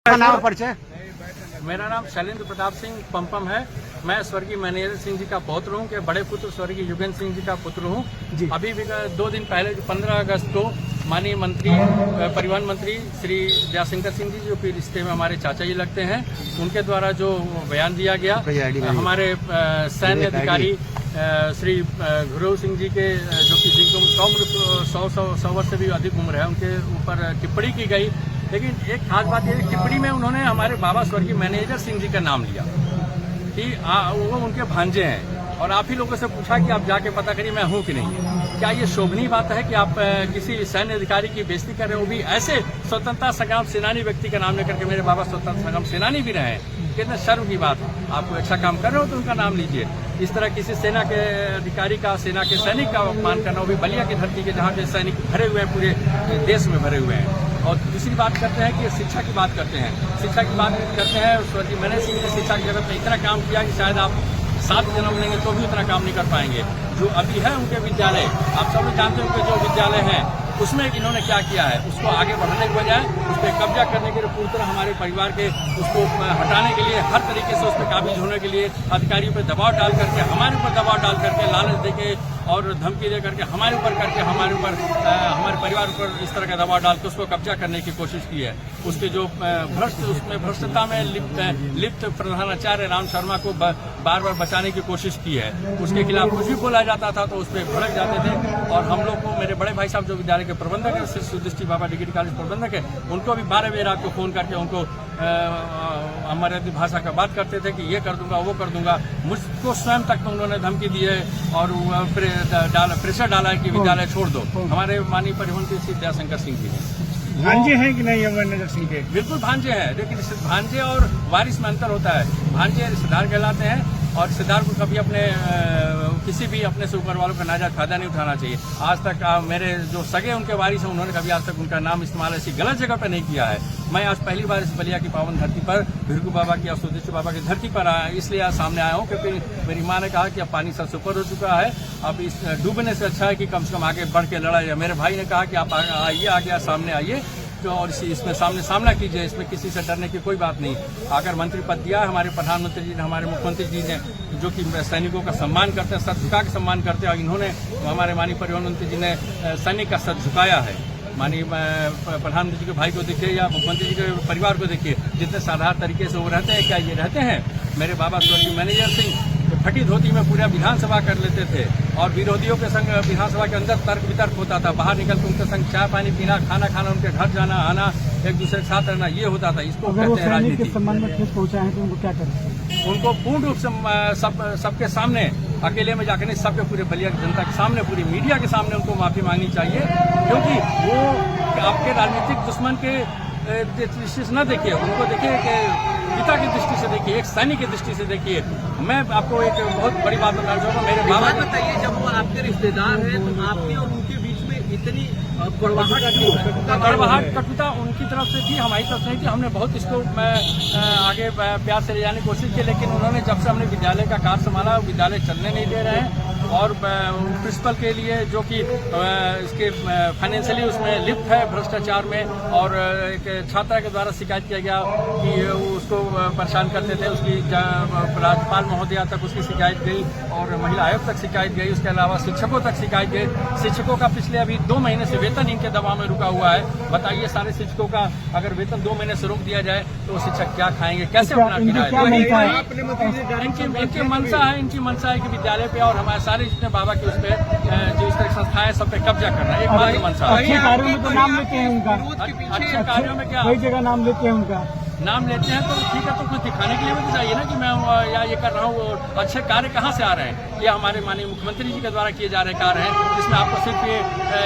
नाम परिचय। मेरा नाम शैलेंद्र प्रताप सिंह पंपम है। मैं स्वर्गीय मैनेजर सिंह जी का पौत्र हूँ के बड़े पुत्र स्वर्गीय युगेंद्र सिंह जी का पुत्र हूँ। अभी भी 2 दिन पहले 15 अगस्त को माननीय मंत्री परिवहन मंत्री श्री जयशंकर सिंह जी, जो कि रिश्ते में हमारे चाचा जी लगते हैं, उनके द्वारा जो बयान दिया गया, हमारे सैन्य अधिकारी श्री गुरु सिंह जी के, जो कि जिनको 100 वर्ष से भी अधिक उम्र है, उनके ऊपर टिप्पणी की गई। लेकिन एक खास बात यह, टिप्पणी में उन्होंने हमारे बाबा स्वर्गीय मैनेजर सिंह जी का नाम लिया कि वो उनके भांजे हैं, और आप ही लोगों से पूछा कि आप जाके पता करिए मैं हूं कि नहीं। क्या ये शोभनीय बात है कि आप किसी सैन्य अधिकारी की बेइज्जती कर रहे हो, वो भी ऐसे स्वतंत्रता संग्राम सेनानी व्यक्ति का नाम लेकर के? मेरे बाबा स्वतंत्रता संग्राम सेनानी भी रहे हैं। कितने शर्म की बात है। आप कोई अच्छा काम कर रहे हो तो उनका नाम लीजिए। इस तरह किसी सेना के अधिकारी का, सेना के सैनिक का अपमान करना, वो भी बलिया की धरती के, जहाँ के सैनिक भरे हुए हैं, पूरे देश में भरे हुए हैं। और दूसरी बात करते हैं कि शिक्षा की बात करते हैं। शिक्षा की बात करते हैं, स्वर्गीय मैनेजर सिंह ने शिक्षा की जगत में इतना काम किया कि शायद आप 7 जन्म लेंगे तो भी उतना काम नहीं कर पाएंगे। जो अभी है उनके विद्यालय, आप सब लोग जानते हैं, उनके जो विद्यालय हैं उसमें इन्होंने क्या किया है, उसको आगे बढ़ाने के बजाय उस पर कब्जा करने के लिए, पूरी तरह हमारे परिवार के उसको हटाने के लिए, हर तरीके से उस पर काबिज होने के लिए अधिकारियों पर दबाव डाल करके, हमारे ऊपर दबाव डाल करके, लालच देके और धमकी दे करके हमारे ऊपर करके, हमारे परिवार पर इस तरह का दबाव डाल के उसको कब्जा करने की कोशिश की है। उसके जो उसमें भ्रष्टता में लिप्त प्रधानाचार्य राम शर्मा को बार बार बचाने की कोशिश की है। उसके खिलाफ कुछ भी बोला जाता था तो उस पर भड़क जाते थे। और हम लोग को, मेरे बड़े भाई साहब जो विद्यालय के प्रबंधक है, सुदृष्टि बाबा डिग्री कॉलेज प्रबंधक है, उनको भी 12 बजे रात को फोन करके उनको हमारे भाषा का बात करते थे कि ये कर दूंगा, वो कर दूंगा। मुझको स्वयं तक उन्होंने धमकी दी है और प्रेशर डाला है कि विद्यालय छोड़ दो। हमारे माननीय परिवहन मंत्री श्री जयशंकर सिंह जी ने। भांजे हैं कि नहीं मैनेजर सिंह के? बिल्कुल भांजे हैं, लेकिन भांजे और वारिस में अंतर होता है। भांजे रिश्तेदार कहलाते हैं, और रिश्तेदार को कभी अपने किसी भी अपने से ऊपर वालों का नाजायज फायदा नहीं उठाना चाहिए। आज तक मेरे जो सगे उनके वारिस हैं, उन्होंने कभी आज तक उनका नाम इस्तेमाल ऐसी गलत जगह पर नहीं किया है। मैं आज पहली बार इस बलिया की पावन धरती पर, भिरकू बाबा की और सुदृष्टि बाबा की धरती पर आया, इसलिए आज सामने आया हूँ क्योंकि मेरी माँ ने कहा कि अब पानी सबसे ऊपर हो चुका है, अब इस डूबने से अच्छा है कि कम से कम आगे बढ़ के लड़ा जाए। मेरे भाई ने कहा कि आप आइए, आगे सामने आइए तो, और इसमें सामना कीजिए, इसमें किसी से डरने की कोई बात नहीं। अगर मंत्री पद दिया है हमारे प्रधानमंत्री जी ने, हमारे मुख्यमंत्री जी ने, जो कि सैनिकों का सम्मान करते हैं, सर झुका के सम्मान करते हैं, और इन्होंने, हमारे माननीय परिवहन मंत्री जी ने सैनिक का सर झुकाया है। माननीय प्रधानमंत्री जी के भाई को देखिए या मुख्यमंत्री जी के परिवार को देखिए, जितने साधारण तरीके से वो रहते हैं, क्या ये रहते हैं? मेरे बाबा स्वर्गीय मैनेजर सिंह फटी धोती में पूरा विधानसभा कर लेते थे, और विरोधियों के संग विधानसभा के अंदर तर्क वितर्क होता था। बाहर निकल के उनके संग चाय पानी पीना, खाना खाना, उनके घर जाना आना, एक दूसरे के साथ रहना, ये होता था। इसको कहते हैं राजनीति। सम्मान में ठेस पहुंचा है तो उनको क्या करें? उनको पूर्ण रूप से सबके सामने, अकेले में जाकर नहीं, सबके पूरे बलिया की जनता के सामने, पूरी मीडिया के सामने उनको माफी मांगनी चाहिए, क्योंकि वो आपके राजनीतिक दुश्मन के दृष्टि से न देखिए, उनको देखिए कि पिता की दृष्टि से देखिए, एक सैनिक की दृष्टि से देखिए। मैं आपको एक बहुत बड़ी बात बताना चाहूँगा। मेरे बाबा बताइए, जब वो आपके रिश्तेदार हैं तो आपके और उनके बीच में इतनी कड़वाहट कटुता उनकी तरफ से थी, हमारी तरफ से नहीं थी। हमने बहुत इसको आगे प्यार से ले जाने की कोशिश की, लेकिन उन्होंने, जब से हमने विद्यालय का कार्य संभाला, विद्यालय चलने नहीं दे रहे हैं। और प्रिंसिपल के लिए, जो कि इसके फाइनेंशियली उसमें लिप्त है भ्रष्टाचार में, और एक छात्रा के द्वारा शिकायत किया गया कि उसको परेशान करते थे, उसकी राज्यपाल महोदया तक उसकी शिकायत गई, और महिला आयोग तक शिकायत गई, उसके अलावा शिक्षकों तक शिकायत गई। शिक्षकों का पिछले अभी 2 महीने से वेतन इनके दबाव में रुका हुआ है। बताइए, सारे शिक्षकों का अगर वेतन 2 महीने से रोक दिया जाए तो शिक्षक क्या खाएंगे, कैसे अपना किराया? इनकी मंशा है कि विद्यालय पे और हमारे सारे जितने बाबा के उस पे जो इस तरह संस्थाएं, सब पे कब्जा करना, एक बात मंशा है। अच्छे कार्यों में तो नाम लेते हैं उनका, अच्छे कार्यों में क्या कई जगह नाम लेते हैं उनका, नाम लेते हैं तो ठीक है, तो कुछ दिखाने के लिए भी तो चाहिए ना कि मैं या ये कर रहा हूँ। अच्छे कार्य कहाँ से आ रहे हैं? ये हमारे माननीय मुख्यमंत्री जी के द्वारा किए जा रहे कार्य हैं, जिसमें आपको सिर्फ ये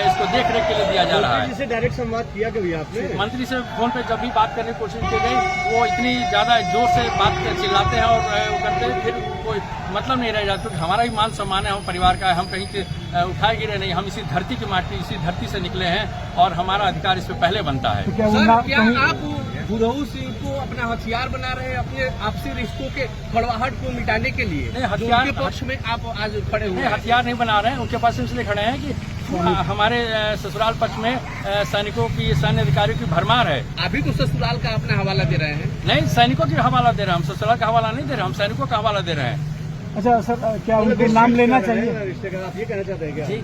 इसको देख रेख के लिए दिया जा रहा है। मंत्री से डायरेक्ट संवाद किया कभी आपने? मंत्री से फोन पे जब भी बात करने की कोशिश की गई, वो इतनी ज्यादा जोर से बात चिल्लाते हैं और वो करते हैं, फिर कोई मतलब नहीं रह जाता, क्योंकि हमारा भी मान सम्मान है, हम परिवार का है, हम कहीं से उठाए गिरे नहीं, हम इसी धरती की माटी, इसी धरती से निकले हैं, और हमारा अधिकार इस पे पहले बनता है। सर, क्या आप गुरु सिंह को अपना हथियार बना रहे हैं, अपने आपसी रिश्तों के कड़वाहट को मिटाने के लिए? नहीं, हथियार के पक्ष में आप आज खड़े हुए? हथियार नहीं बना रहे हैं, उनके पास इसलिए खड़े हैं कि हमारे ससुराल पक्ष में सैनिकों की, सैन्य अधिकारियों की भरमार है। अभी तो ससुराल का अपना हवाला दे रहे हैं। नहीं, सैनिकों की हवाला दे रहे हैं हम, ससुराल का हवाला नहीं दे रहे, हम सैनिकों का हवाला दे रहे हैं। अच्छा सर, क्या उनको नाम लेना चाहिए? रिश्ते का आप ये कहना चाहते हैं क्या? जी,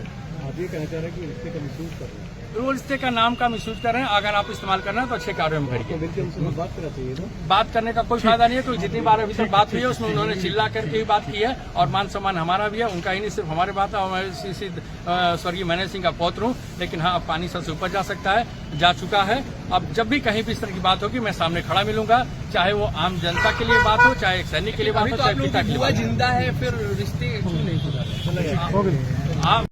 आप ये कहना चाह रहे हैं कि रिश्ते का मिसयूज कर रहे हैं? वो रिश्ते का नाम का मिसयूज कर रहे हैं। अगर आप इस्तेमाल करना है तो अच्छे कार्यों में तो करिए। मिलकर उनसे बात करना चाहिए ना। बात करने का कोई फायदा नहीं है, क्योंकि जितनी बार अभी तक बात हुई है उसमें उन्होंने चिल्ला करके ही बात की है, और मान सम्मान हमारा भी है, उनका ही नहीं, सिर्फ हमारे बात है। और मैं स्वर्गीय मनेंद्र सिंह का पौत्र हूँ, लेकिन हाँ, अब पानी सर से ऊपर जा सकता है, जा चुका है। अब जब भी कहीं भी इस तरह की बात होगी, मैं सामने खड़ा मिलूंगा, चाहे वो आम जनता के लिए बात हो, चाहे एक सैनिक के लिए बात अभी हो, तो चाहे आप लोगों पिता की के लिए बुआ बात हो। जिंदा है, फिर रिश्ते क्यों नहीं सुधारे? हो गई। आप